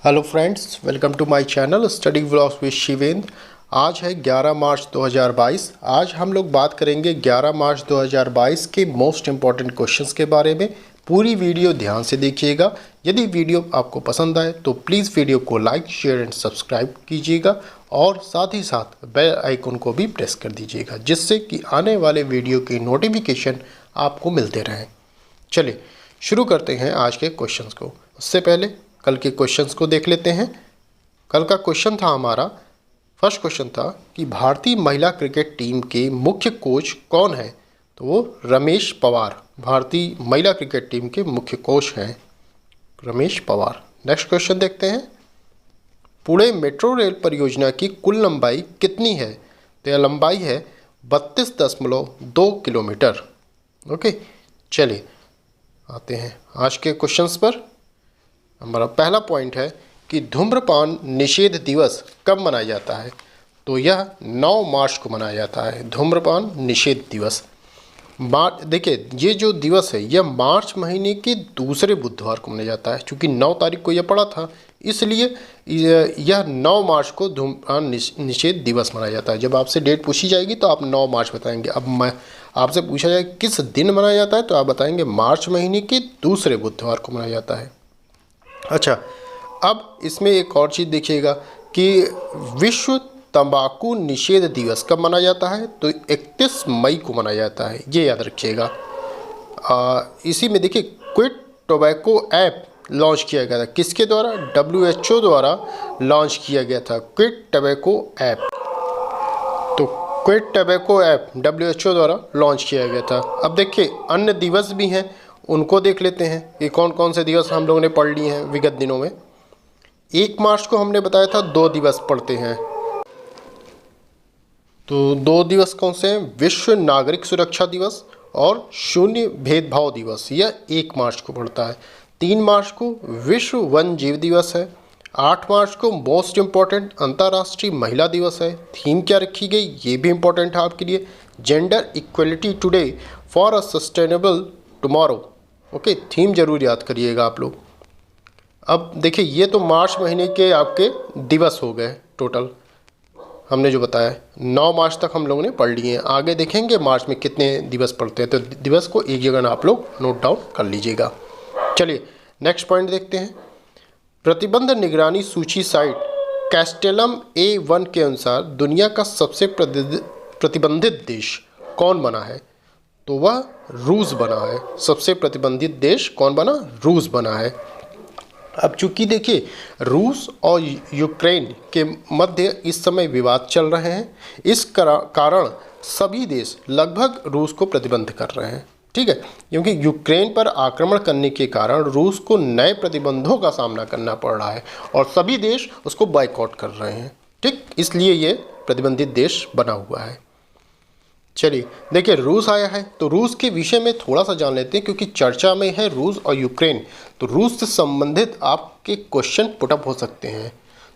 Hello friends, welcome to my channel study vlogs with Shivendra. आज है 11 मार्च 2022। आज हम लोग बात करेंगे 11 मार्च 2022 के मोस्ट इम्पॉर्टेंट क्वेश्चंस के बारे में। पूरी वीडियो ध्यान से देखिएगा। यदि वीडियो आपको पसंद आए तो प्लीज़ वीडियो को लाइक, शेयर एंड सब्सक्राइब कीजिएगा और साथ ही साथ बेल आइकन को भी प्रेस कर दीजिएगा, जिससे कि आने वाले वीडियो की नोटिफिकेशन आपको मिलते रहें। चलिए शुरू करते हैं आज के क्वेश्चंस को। उससे पहले कल के क्वेश्चंस को देख लेते हैं। कल का क्वेश्चन था हमारा, फर्स्ट क्वेश्चन था कि भारतीय महिला क्रिकेट टीम के मुख्य कोच कौन है? तो वो रमेश पवार भारतीय महिला क्रिकेट टीम के मुख्य कोच हैं, रमेश पवार। नेक्स्ट क्वेश्चन देखते हैं। पुणे मेट्रो रेल परियोजना की कुल लंबाई कितनी है? तो यह लंबाई है 32.2 किलोमीटर। ओके, चलिए आते हैं आज के क्वेश्चंस पर। हमारा पहला पॉइंट है कि धूम्रपान निषेध दिवस कब मनाया जाता है? तो यह 9 मार्च को मनाया जाता है, धूम्रपान निषेध दिवस। देखिए, ये जो दिवस है यह मार्च महीने के दूसरे बुधवार को मनाया जाता है। चूँकि 9 तारीख को यह पड़ा था, इसलिए यह 9 मार्च को धूम्रपान निषेध दिवस मनाया जाता है। जब आपसे डेट पूछी जाएगी तो आप 9 मार्च बताएंगे। अब मैं आपसे पूछा जाए किस दिन मनाया जाता है, तो आप बताएंगे मार्च महीने के दूसरे बुधवार को मनाया जाता है। अच्छा, अब इसमें एक और चीज़ देखिएगा कि विश्व तंबाकू निषेध दिवस कब मनाया जाता है? तो 31 मई को मनाया जाता है, ये याद रखिएगा। इसी में देखिए क्विट टोबैको ऐप लॉन्च किया गया था। किसके द्वारा? WHO द्वारा लॉन्च किया गया था क्विट टोबैको ऐप। तो क्विट टोबैको ऐप WHO द्वारा लॉन्च किया गया था। अब देखिए अन्य दिवस भी हैं, उनको देख लेते हैं कि कौन कौन से दिवस हम लोगों ने पढ़ लिए हैं विगत दिनों में। 1 मार्च को हमने बताया था 2 दिवस पढ़ते हैं। तो 2 दिवस कौन से हैं? विश्व नागरिक सुरक्षा दिवस और शून्य भेदभाव दिवस, यह 1 मार्च को पड़ता है। 3 मार्च को विश्व वन जीव दिवस है। 8 मार्च को मोस्ट इम्पॉर्टेंट अंतर्राष्ट्रीय महिला दिवस है। थीम क्या रखी गई, ये भी इम्पोर्टेंट है आपके लिए, gender equality today for a sustainable tomorrow. Okay, theme जरूर याद करिएगा आप लोग। अब देखिए, ये तो मार्च महीने के आपके दिवस हो गए टोटल, हमने जो बताया 9 मार्च तक हम लोगों ने पढ़ लिए हैं। आगे देखेंगे मार्च में कितने दिवस पढ़ते हैं, तो दिवस को एक जगह आप लोग नोट डाउन कर लीजिएगा। चलिए नेक्स्ट पॉइंट देखते हैं। प्रतिबंध निगरानी सूची साइट कैस्टेलम A1 के अनुसार दुनिया का सबसे प्रतिबंधित देश कौन बना है? तो वह रूस बना है। सबसे प्रतिबंधित देश कौन बना? रूस बना है। अब चूंकि देखिए रूस और यूक्रेन के मध्य इस समय विवाद चल रहे हैं, इस कारण सभी देश लगभग रूस को प्रतिबंध कर रहे हैं। ठीक है, क्योंकि यूक्रेन पर आक्रमण करने के कारण रूस को नए प्रतिबंधों का सामना करना पड़ रहा है और सभी देश उसको बायकॉट कर रहे हैं। ठीक, इसलिए ये प्रतिबंधित देश बना हुआ है। चलिए देखिए, रूस आया है तो रूस के विषय में थोड़ा सा जान लेते हैं, क्योंकि चर्चा में है रूस और यूक्रेन, तो रूस से संबंधित आपके क्वेश्चन पुटअप हो सकते हैं।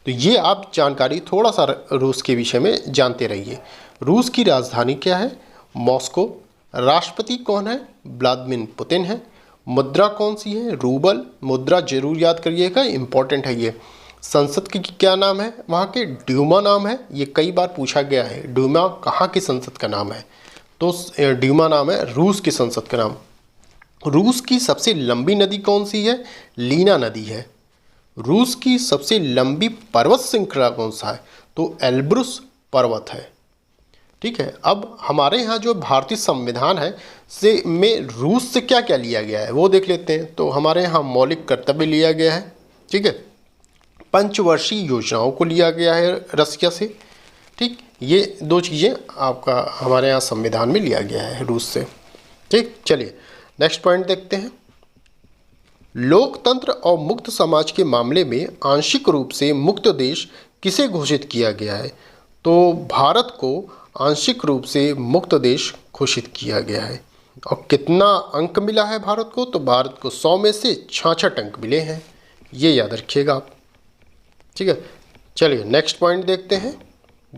तो ये आप जानकारी थोड़ा सा रूस के विषय में जानते रहिए। रूस की राजधानी क्या है? मॉस्को। राष्ट्रपति कौन है? व्लादिमीर पुतिन है। मुद्रा कौन सी है? रूबल। मुद्रा जरूर याद करिएगा, इंपॉर्टेंट है ये। संसद की क्या नाम है? वहाँ के ड्यूमा नाम है, ये कई बार पूछा गया है। ड्यूमा कहाँ की संसद का नाम है? तो ड्यूमा नाम है रूस की संसद का नाम। रूस की सबसे लंबी नदी कौन सी है? लीना नदी है। रूस की सबसे लंबी पर्वत श्रृंखला कौन सा है? तो एल्ब्रुस पर्वत है। ठीक है, अब हमारे यहाँ जो भारतीय संविधान है से में रूस से क्या क्या लिया गया है वो देख लेते हैं। तो हमारे यहाँ मौलिक कर्तव्य लिया गया है। ठीक है, पंचवर्षीय योजनाओं को लिया गया है रसिया से। ठीक, ये 2 चीज़ें आपका हमारे यहाँ संविधान में लिया गया है रूस से। ठीक, चलिए नेक्स्ट पॉइंट देखते हैं। लोकतंत्र और मुक्त समाज के मामले में आंशिक रूप से मुक्त देश किसे घोषित किया गया है? तो भारत को आंशिक रूप से मुक्त देश घोषित किया गया है। और कितना अंक मिला है भारत को? तो भारत को 100 में से 66 अंक मिले हैं, ये याद रखिएगा आप। ठीक है, चलिए नेक्स्ट पॉइंट देखते हैं।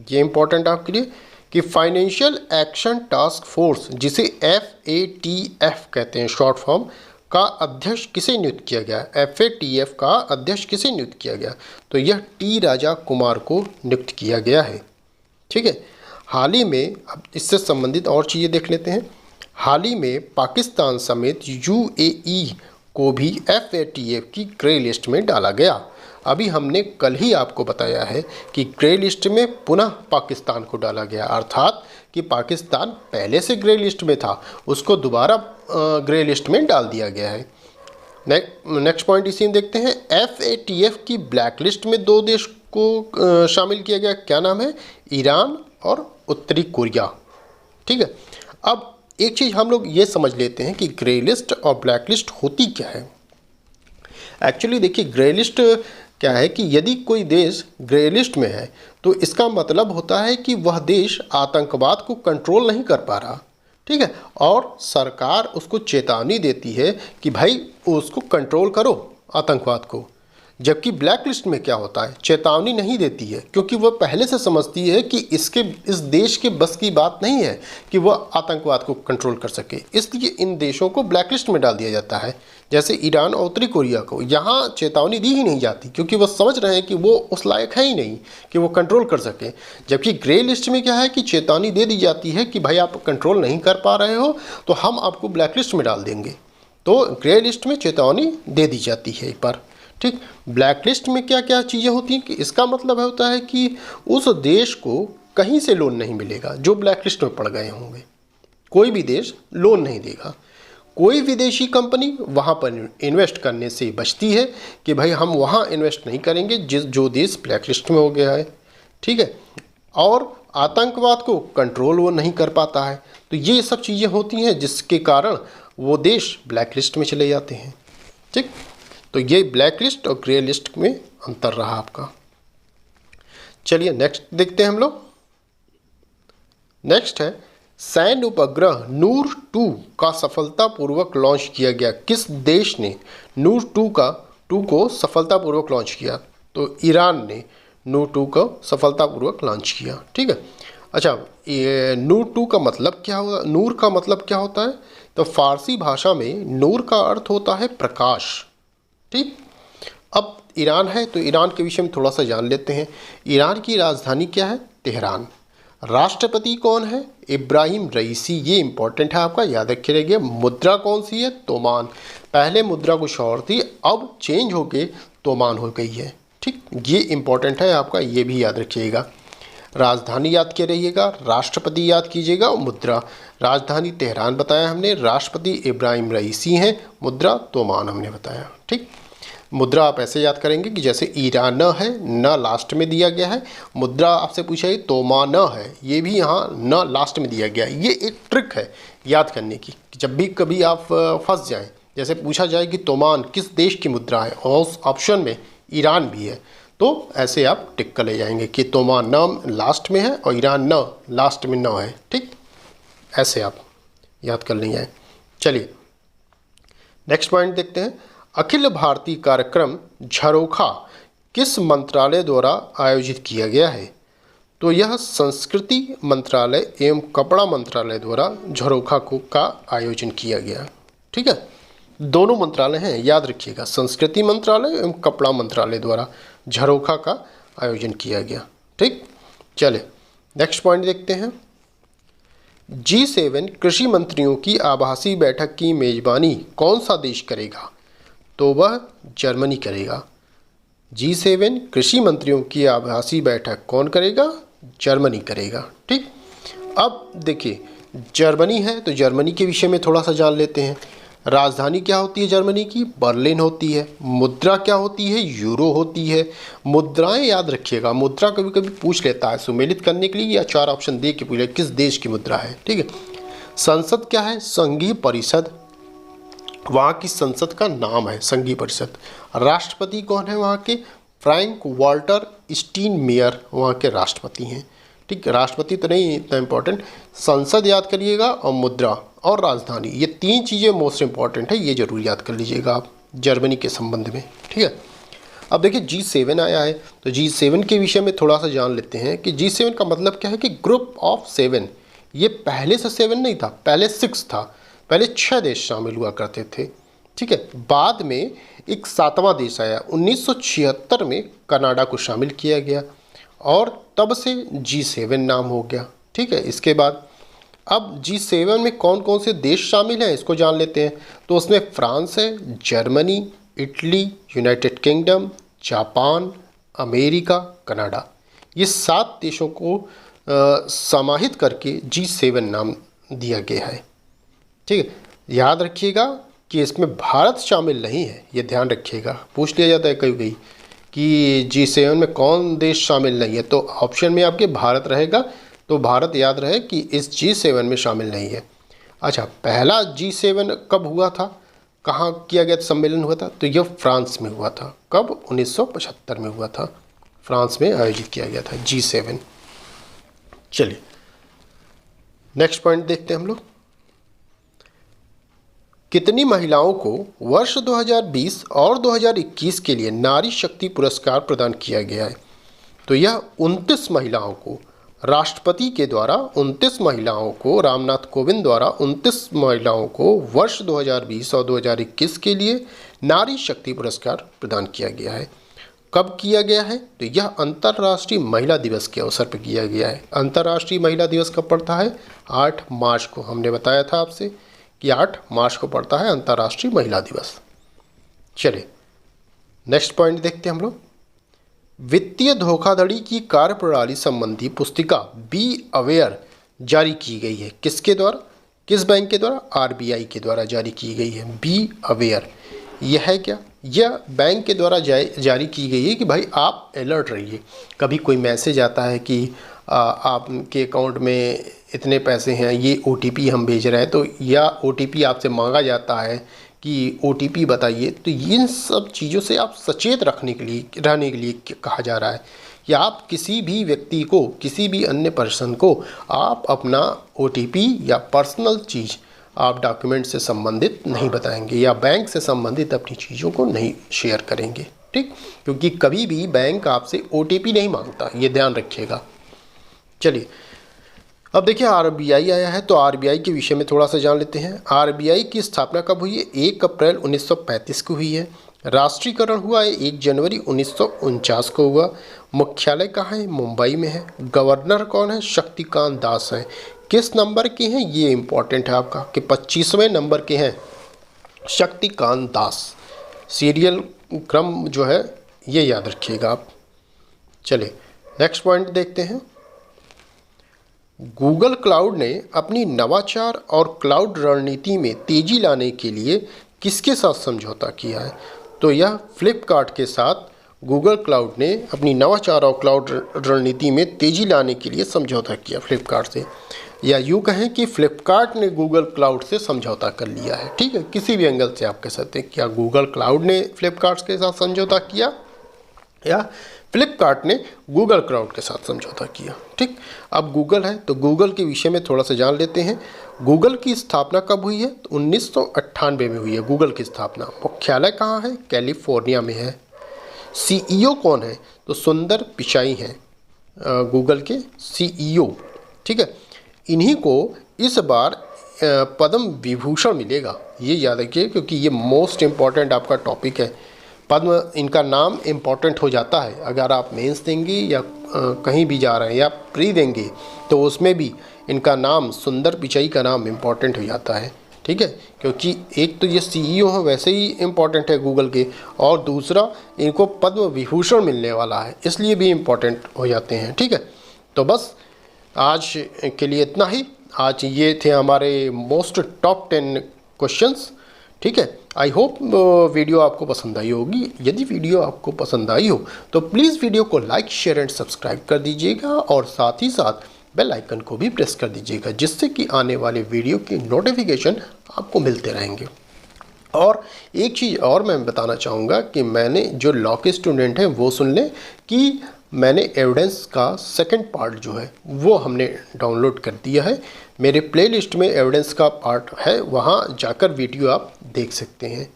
ये इंपॉर्टेंट आपके लिए कि फाइनेंशियल एक्शन टास्क फोर्स, जिसे FATF कहते हैं शॉर्ट फॉर्म, का अध्यक्ष किसे नियुक्त किया गया? FATF का अध्यक्ष किसे नियुक्त किया गया? तो यह टी राजा कुमार को नियुक्त किया गया है। ठीक है। हाल ही में, अब इससे संबंधित और चीज़ें देख लेते हैं। हाल ही में पाकिस्तान समेत UAE को भी FATF की ग्रे लिस्ट में डाला गया। अभी हमने कल ही आपको बताया है कि ग्रे लिस्ट में पुनः पाकिस्तान को डाला गया, अर्थात कि पाकिस्तान पहले से ग्रे लिस्ट में था, उसको दोबारा ग्रे लिस्ट में डाल दिया गया है। नेक्स्ट पॉइंट इसी में देखते हैं। FATF की ब्लैक लिस्ट में 2 देश को शामिल किया गया। क्या नाम है? ईरान और उत्तरी कोरिया। ठीक है। अब एक चीज़ हम लोग ये समझ लेते हैं कि ग्रे लिस्ट और ब्लैक लिस्ट होती क्या है। एक्चुअली देखिए, ग्रे लिस्ट क्या है कि यदि कोई देश ग्रे लिस्ट में है तो इसका मतलब होता है कि वह देश आतंकवाद को कंट्रोल नहीं कर पा रहा। ठीक है। और सरकार उसको चेतावनी देती है कि भाई उसको कंट्रोल करो आतंकवाद को। जबकि ब्लैक लिस्ट में क्या होता है, चेतावनी नहीं देती है, क्योंकि वह पहले से समझती है कि इस देश के बस की बात नहीं है कि वह आतंकवाद को कंट्रोल कर सके। इसलिए इन देशों को ब्लैक लिस्ट में डाल दिया जाता है। जैसे ईरान और उत्तरी कोरिया को यहाँ चेतावनी दी ही नहीं जाती, क्योंकि वह समझ रहे हैं कि वो उस लायक है ही नहीं कि वो कंट्रोल कर सके। जबकि ग्रे लिस्ट में क्या है कि चेतावनी दे दी जाती है कि भाई आप कंट्रोल नहीं कर पा रहे हो तो हम आपको ब्लैक लिस्ट में डाल देंगे। तो ग्रे लिस्ट में चेतावनी दे दी जाती है एक बार। ठीक। ब्लैक लिस्ट में क्या क्या चीज़ें होती हैं कि इसका मतलब होता है कि उस देश को कहीं से लोन नहीं मिलेगा जो ब्लैक लिस्ट में पड़ गए होंगे। कोई भी देश लोन नहीं देगा। कोई विदेशी कंपनी वहाँ पर इन्वेस्ट करने से बचती है कि भाई हम वहाँ इन्वेस्ट नहीं करेंगे जो देश ब्लैक लिस्ट में हो गया है। ठीक है। और आतंकवाद को कंट्रोल वो नहीं कर पाता है। तो ये सब चीज़ें होती हैं जिसके कारण वो देश ब्लैक लिस्ट में चले जाते हैं। ठीक। तो ये ब्लैक लिस्ट और ग्रे लिस्ट में अंतर रहा आपका। चलिए नेक्स्ट देखते हैं हम लोग। नेक्स्ट है, सैन्य उपग्रह नूर 2 का सफलतापूर्वक लॉन्च किया गया। किस देश ने नूर 2 को सफलतापूर्वक लॉन्च किया? तो ईरान ने नूर 2 को सफलतापूर्वक लॉन्च किया। ठीक है। अच्छा, ये नूर 2 का मतलब क्या होता? नूर का मतलब क्या होता है? तो फारसी भाषा में नूर का अर्थ होता है प्रकाश। ठीक। अब ईरान है तो ईरान के विषय में थोड़ा सा जान लेते हैं। ईरान की राजधानी क्या है? तेहरान। राष्ट्रपति कौन है? इब्राहिम रईसी। ये इंपॉर्टेंट है आपका, याद रखे रहिए। मुद्रा कौन सी है? तोमान। पहले मुद्रा कुछ और थी, अब चेंज होके तोमान हो गई है। ठीक, ये इंपॉर्टेंट है आपका, ये भी याद रखिएगा। राजधानी याद किए रहिएगा, राष्ट्रपति याद कीजिएगा और मुद्रा। राजधानी तेहरान बताया हमने, राष्ट्रपति इब्राहिम रईसी हैं, मुद्रा तोमान हमने बताया। ठीक। मुद्रा आप ऐसे याद करेंगे कि जैसे ईरान है, न लास्ट में दिया गया है। मुद्रा आपसे पूछा है तोमान है, ये भी यहाँ न लास्ट में दिया गया है। ये एक ट्रिक है याद करने की, कि जब भी कभी आप फंस जाएं, जैसे पूछा जाए कि तोमान किस देश की मुद्रा है और उस ऑप्शन में ईरान भी है, तो ऐसे आप टिक कर ले जाएंगे कि तोमान न लास्ट में है और ईरान न लास्ट में न है। ठीक, ऐसे आप याद कर लेंगे। चलिए नेक्स्ट पॉइंट देखते हैं। अखिल भारतीय कार्यक्रम झरोखा किस मंत्रालय द्वारा आयोजित किया गया है? तो यह संस्कृति मंत्रालय एवं कपड़ा मंत्रालय द्वारा झरोखा का आयोजन किया गया। ठीक है, दोनों मंत्रालय हैं, याद रखिएगा। संस्कृति मंत्रालय एवं कपड़ा मंत्रालय द्वारा झरोखा का आयोजन किया गया। ठीक, चले नेक्स्ट पॉइंट देखते हैं। G7 कृषि मंत्रियों की आभासी बैठक की मेजबानी कौन सा देश करेगा? तो वह जर्मनी करेगा। G7 कृषि मंत्रियों की आभासी बैठक कौन करेगा? जर्मनी करेगा। ठीक, अब देखिए जर्मनी है तो जर्मनी के विषय में थोड़ा सा जान लेते हैं। राजधानी क्या होती है जर्मनी की? बर्लिन होती है। मुद्रा क्या होती है? यूरो होती है। मुद्राएं याद रखिएगा, मुद्रा कभी कभी पूछ लेता है सुमेलित करने के लिए, या 4 ऑप्शन दे के पूछे किस देश की मुद्रा है। ठीक है। संसद क्या है? संघीय परिषद, वहाँ की संसद का नाम है संघीय परिषद। राष्ट्रपति कौन है वहाँ के? फ्रैंक वाल्टर स्टीनमेयर वहाँ के राष्ट्रपति हैं। ठीक, राष्ट्रपति तो नहीं इतना इम्पोर्टेंट, संसद याद करिएगा और मुद्रा और राजधानी, ये 3 चीज़ें मोस्ट इम्पॉर्टेंट है, ये जरूर याद कर लीजिएगा आप जर्मनी के संबंध में। ठीक है। अब देखिए G7 आया है तो G7 के विषय में थोड़ा सा जान लेते हैं कि G7 का मतलब क्या है कि ग्रुप ऑफ 7। ये पहले से 7 नहीं था, पहले 6 था। पहले 6 देश शामिल हुआ करते थे। ठीक है। बाद में एक 7वां देश आया 1976 में, कनाडा को शामिल किया गया और तब से G7 नाम हो गया। ठीक है। इसके बाद अब G7 में कौन कौन से देश शामिल हैं इसको जान लेते हैं। तो उसमें फ्रांस है, Germany, Italy, United kingdom, Japan, America, Canada, ये 7 देशों को समाहित करके G7 नाम दिया गया है। ठीक है। याद रखिएगा कि इसमें भारत शामिल नहीं है, ये ध्यान रखिएगा। पूछ लिया जाता है कभी कभी कि G7 में कौन देश शामिल नहीं है, तो ऑप्शन में आपके भारत रहेगा, तो भारत याद रहे कि इस G7 में शामिल नहीं है। अच्छा, पहला G7 कब हुआ था, कहाँ किया गया सम्मेलन हुआ था, तो यह फ्रांस में हुआ था। कब? 1975 में हुआ था, फ्रांस में आयोजित किया गया था G7। चलिए नेक्स्ट पॉइंट देखते हैं हम लोग। कितनी महिलाओं को वर्ष 2020 और 2021 के लिए नारी शक्ति पुरस्कार प्रदान किया गया है? तो यह 29 महिलाओं को, राष्ट्रपति के द्वारा 29 महिलाओं को, रामनाथ कोविंद द्वारा 29 महिलाओं को वर्ष 2020 और 2021 के लिए नारी शक्ति पुरस्कार प्रदान किया गया है। कब किया गया है? तो यह अंतर्राष्ट्रीय महिला दिवस के अवसर पर किया गया है। अंतर्राष्ट्रीय महिला दिवस कब पड़ता है? 8 मार्च को। हमने बताया था आपसे कि 8 मार्च को पड़ता है अंतर्राष्ट्रीय महिला दिवस। चलिए नेक्स्ट पॉइंट देखते हैं हम लोग। वित्तीय धोखाधड़ी की कार्यप्रणाली संबंधी पुस्तिका बी अवेयर जारी की गई है। किसके द्वारा, किस बैंक के द्वारा? आरबीआई के द्वारा जारी की गई है बी अवेयर। यह है क्या? यह बैंक के द्वारा जारी की गई है कि भाई आप अलर्ट रहिए। कभी कोई मैसेज आता है कि आपके अकाउंट में इतने पैसे हैं, ये OTP हम भेज रहे हैं, तो या OTP आपसे मांगा जाता है कि OTP बताइए, तो इन सब चीज़ों से आप सचेत रहने के लिए कहा जा रहा है कि आप किसी भी व्यक्ति को, किसी भी अन्य पर्सन को आप अपना OTP या पर्सनल चीज़ आप डॉक्यूमेंट से संबंधित नहीं बताएंगे या बैंक से संबंधित अपनी चीज़ों को नहीं शेयर करेंगे। ठीक, क्योंकि कभी भी बैंक आपसे OTP नहीं मांगता, ये ध्यान रखिएगा। चलिए अब देखिए आरबीआई आया है, तो आरबीआई के विषय में थोड़ा सा जान लेते हैं। आरबीआई की स्थापना कब हुई है? 1 अप्रैल 1935 को हुई है। राष्ट्रीयकरण हुआ है 1 जनवरी 1949 को हुआ। मुख्यालय कहाँ है? मुंबई में है। गवर्नर कौन है? शक्तिकांत दास हैं। किस नंबर के हैं? ये इम्पोर्टेंट है आपका कि 25वें नंबर के हैं शक्तिकांत दास। सीरियल क्रम जो है ये याद रखिएगा आप। चलिए नेक्स्ट पॉइंट देखते हैं। गूगल क्लाउड ने अपनी नवाचार और क्लाउड रणनीति में तेजी लाने के लिए किसके साथ समझौता किया है? तो यह फ्लिपकार्ट के साथ गूगल क्लाउड ने अपनी नवाचार और क्लाउड रणनीति में तेजी लाने के लिए समझौता किया फ्लिपकार्ट से, या यूँ कहें कि फ्लिपकार्ट ने गूगल क्लाउड से समझौता कर लिया है। ठीक है, किसी भी एंगल से आप कह सकते हैं, क्या गूगल क्लाउड ने फ्लिपकार्ट के साथ समझौता किया या फ्लिपकार्ट ने गूगल क्लाउड के साथ समझौता किया। ठीक, अब गूगल है तो गूगल के विषय में थोड़ा सा जान लेते हैं। गूगल की स्थापना कब हुई है? तो 1998 में हुई है गूगल की स्थापना। मुख्यालय कहाँ है? कैलिफोर्निया में है। CEO कौन है? तो सुंदर पिचाई हैं गूगल के CEO। ठीक है, इन्हीं को इस बार पद्म विभूषण मिलेगा, ये याद रखिए, क्योंकि ये मोस्ट इम्पॉर्टेंट आपका टॉपिक है। पद्म, इनका नाम इम्पॉर्टेंट हो जाता है अगर आप मेंस देंगे या कहीं भी जा रहे हैं या प्री देंगे, तो उसमें भी इनका नाम, सुंदर पिचाई का नाम इम्पॉर्टेंट हो जाता है। ठीक है, क्योंकि एक तो ये CEO हैं, वैसे ही इम्पॉर्टेंट है गूगल के, और दूसरा इनको पद्म विभूषण मिलने वाला है, इसलिए भी इम्पॉर्टेंट हो जाते हैं। ठीक है, तो बस आज के लिए इतना ही। आज ये थे हमारे मोस्ट टॉप 10 क्वेश्चंस। ठीक है, आई होप वीडियो आपको पसंद आई होगी। यदि वीडियो आपको पसंद आई हो तो प्लीज़ वीडियो को लाइक, शेयर एंड सब्सक्राइब कर दीजिएगा, और साथ ही साथ बेल आइकन को भी प्रेस कर दीजिएगा, जिससे कि आने वाले वीडियो की नोटिफिकेशन आपको मिलते रहेंगे। और एक चीज़ और मैं बताना चाहूँगा कि मैंने जो लॉ के स्टूडेंट हैं वो सुन लें कि मैंने एविडेंस का सेकंड पार्ट जो है वो हमने डाउनलोड कर दिया है। मेरे प्लेलिस्ट में एविडेंस का पार्ट है, वहाँ जाकर वीडियो आप देख सकते हैं।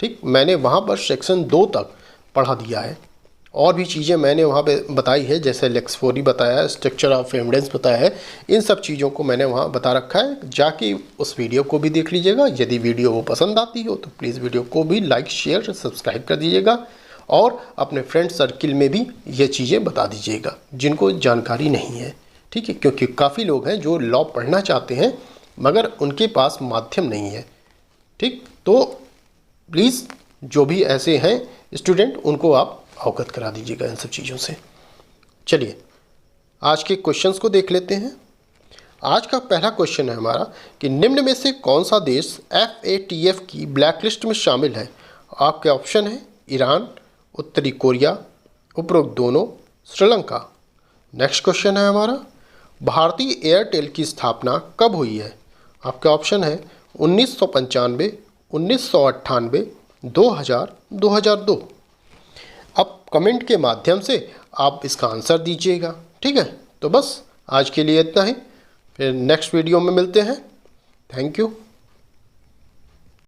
ठीक, मैंने वहाँ पर सेक्शन 2 तक पढ़ा दिया है, और भी चीज़ें मैंने वहाँ पे बताई है, जैसे लेक्सफोरी बताया है, स्ट्रक्चर ऑफ एविडेंस बताया है, इन सब चीज़ों को मैंने वहाँ बता रखा है। जाके उस वीडियो को भी देख लीजिएगा। यदि वीडियो वो पसंद आती हो तो प्लीज़ वीडियो को भी लाइक शेयर सब्सक्राइब कर दीजिएगा और अपने फ्रेंड सर्किल में भी ये चीज़ें बता दीजिएगा जिनको जानकारी नहीं है, ठीक है, क्योंकि काफ़ी लोग हैं जो लॉ पढ़ना चाहते हैं मगर उनके पास माध्यम नहीं है, ठीक। तो प्लीज़ जो भी ऐसे हैं स्टूडेंट उनको आप अवगत करा दीजिएगा इन सब चीज़ों से। चलिए आज के क्वेश्चंस को देख लेते हैं। आज का पहला क्वेश्चन है हमारा कि निम्न में से कौन सा देश FATF की ब्लैकलिस्ट में शामिल है। आपके ऑप्शन है ईरान, उत्तरी कोरिया, उपरोक्त दोनों, श्रीलंका। नेक्स्ट क्वेश्चन है हमारा भारतीय एयरटेल की स्थापना कब हुई है। आपके ऑप्शन है 1995, 1998, 2000, 2002। अब कमेंट के माध्यम से आप इसका आंसर दीजिएगा, ठीक है। तो बस आज के लिए इतना ही, फिर नेक्स्ट वीडियो में मिलते हैं। Thank you.